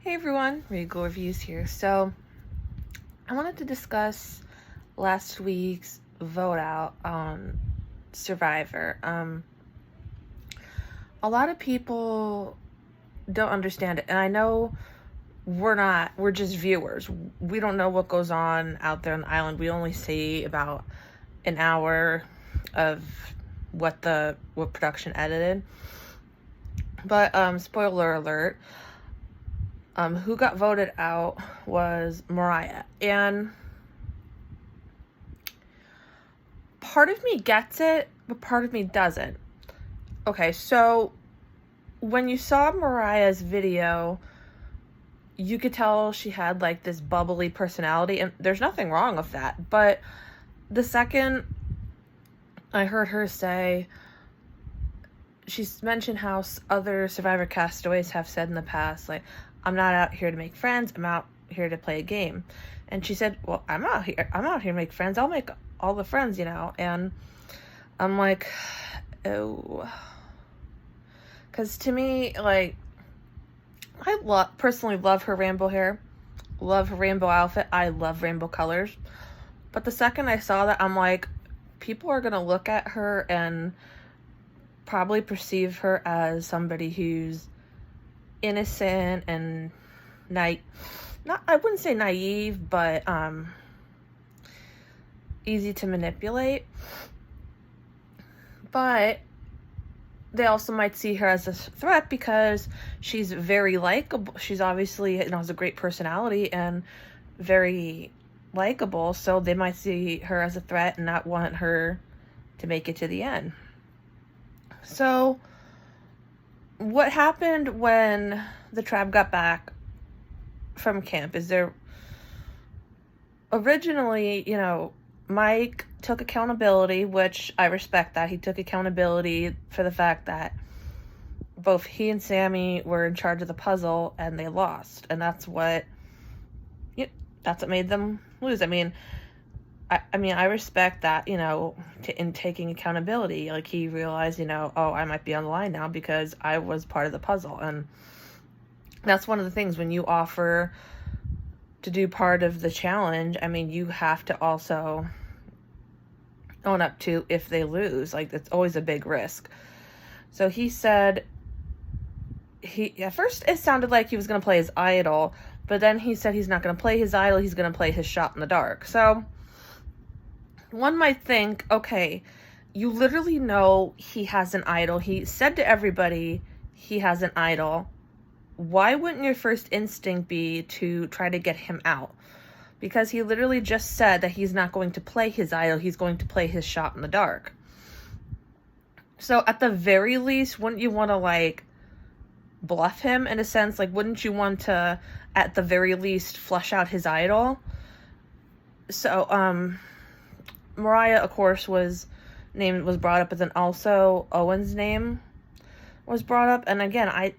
Hey everyone, Regal Reviews here. So, I wanted to discuss last week's vote out on Survivor. A lot of people don't understand it, and I know we're just viewers. We don't know what goes on out there on the island. We only see about an hour of what production edited. But, spoiler alert, who got voted out was Morriah. And part of me gets it, but part of me doesn't. Okay, so when you saw Morriah's video, you could tell she had like this bubbly personality, and there's nothing wrong with that. But the second I heard her say, she's mentioned how other Survivor castaways have said in the past, like, I'm not out here to make friends, I'm out here to play a game. And she said, well, I'm out here to make friends. I'll make all the friends, And I'm like, oh. Because to me, like, I personally love her rainbow hair, love her rainbow outfit. I love rainbow colors. But the second I saw that, I'm like, people are going to look at her and probably perceive her as somebody who's innocent and I wouldn't say naive, but easy to manipulate. But they also might see her as a threat because she's very likable. She's obviously, has a great personality and very likable, so they might see her as a threat and not want her to make it to the end. So, what happened when the tribe got back from camp is originally, Mike took accountability, which I respect that. He took accountability for the fact that both he and Sammy were in charge of the puzzle and they lost. And that's what made them lose. I respect that, in taking accountability. Like, he realized, oh, I might be on the line now because I was part of the puzzle. And that's one of the things when you offer to do part of the challenge, you have to also own up to if they lose. Like, it's always a big risk. So he said, at first it sounded like he was going to play his idol, but then he said he's not going to play his idol, he's going to play his shot in the dark. So one might think, okay, you literally know he has an idol. He said to everybody he has an idol. Why wouldn't your first instinct be to try to get him out? Because he literally just said that he's not going to play his idol, he's going to play his shot in the dark. So at the very least, wouldn't you want to, like, bluff him in a sense? Like, wouldn't you want to, at the very least, flush out his idol? So, Morriah, of course, was brought up, but then also Owen's name was brought up. And again, I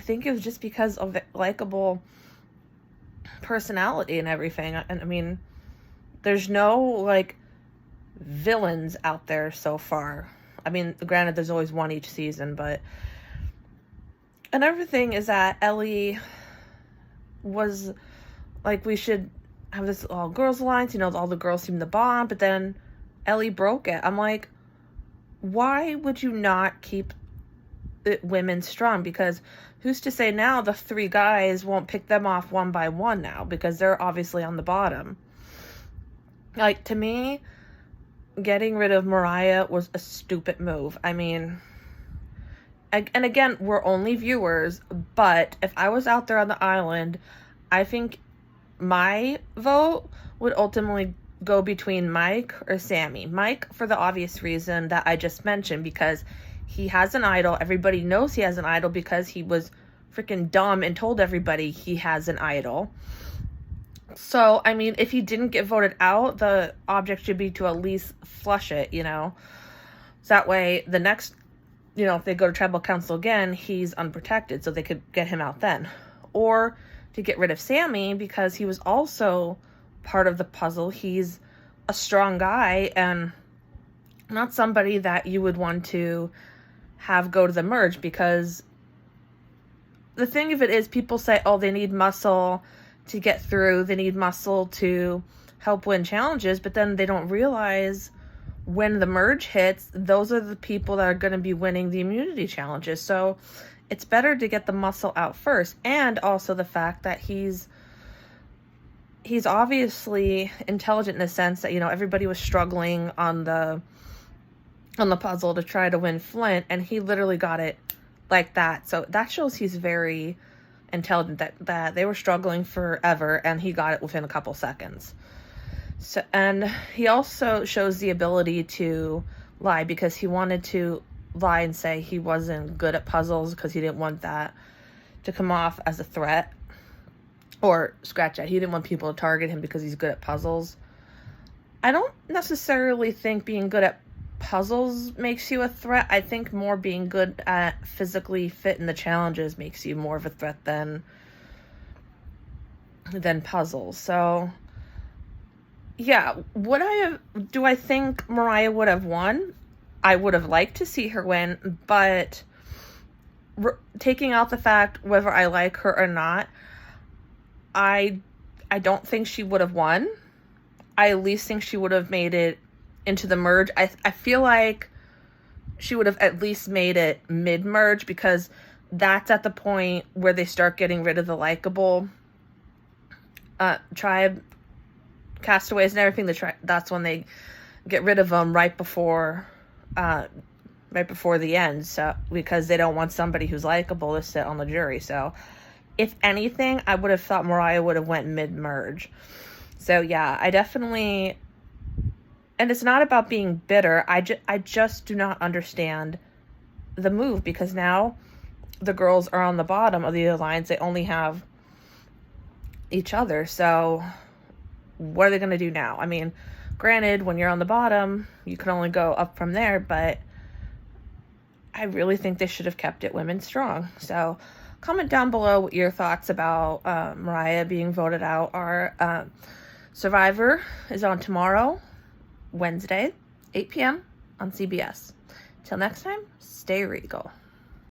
think it was just because of the likable personality and everything. And there's no, like, villains out there so far. Granted, there's always one each season, but another thing is that Ellie was like, we should have this all girls alliance, all the girls seem to bond, but then Ellie broke it. I'm like, why would you not keep women strong? Because who's to say now the three guys won't pick them off one by one now, because they're obviously on the bottom. Like, to me, getting rid of Morriah was a stupid move. And again, we're only viewers, but if I was out there on the island, I think my vote would ultimately go between Mike or Sammy. Mike, for the obvious reason that I just mentioned, because he has an idol. Everybody knows he has an idol because he was freaking dumb and told everybody he has an idol. So, if he didn't get voted out, the object should be to at least flush it, So that way, the next, if they go to tribal council again, he's unprotected, so they could get him out then. Or to get rid of Sammy, because he was also part of the puzzle. He's a strong guy and not somebody that you would want to have go to the merge, because the thing of it is, people say, oh, they need muscle to get through. They need muscle to help win challenges. But then they don't realize when the merge hits, those are the people that are going to be winning the immunity challenges. So it's better to get the muscle out first. And also the fact that he's obviously intelligent in the sense that, you know, everybody was struggling on the puzzle to try to win Flint, and he literally got it like that. So that shows he's very intelligent, that they were struggling forever and he got it within a couple seconds. So, and he also shows the ability to lie, because he wanted to lie and say he wasn't good at puzzles because he didn't want that to come off as a threat, or scratch that, he didn't want people to target him because he's good at puzzles. I don't necessarily think being good at puzzles makes you a threat. I think more being good at physically fit in the challenges makes you more of a threat than puzzles. So yeah, do I think Morriah would have won? I would have liked to see her win, but taking out the fact whether I like her or not, I don't think she would have won. I at least think she would have made it into the merge. I feel like she would have at least made it mid-merge, because that's at the point where they start getting rid of the likable tribe castaways and everything. That's when they get rid of them right before the end. So because they don't want somebody who's likable to sit on the jury. So if anything, I would have thought Morriah would have went mid-merge. So yeah, I definitely. And it's not about being bitter. I just do not understand the move, because now the girls are on the bottom of the alliance. They only have each other. So what are they going to do now? I mean, granted, when you're on the bottom, you can only go up from there, but I really think they should have kept it women strong. So comment down below what your thoughts about Morriah being voted out are. Survivor is on tomorrow, Wednesday, 8 p.m. on CBS. Till next time, stay regal.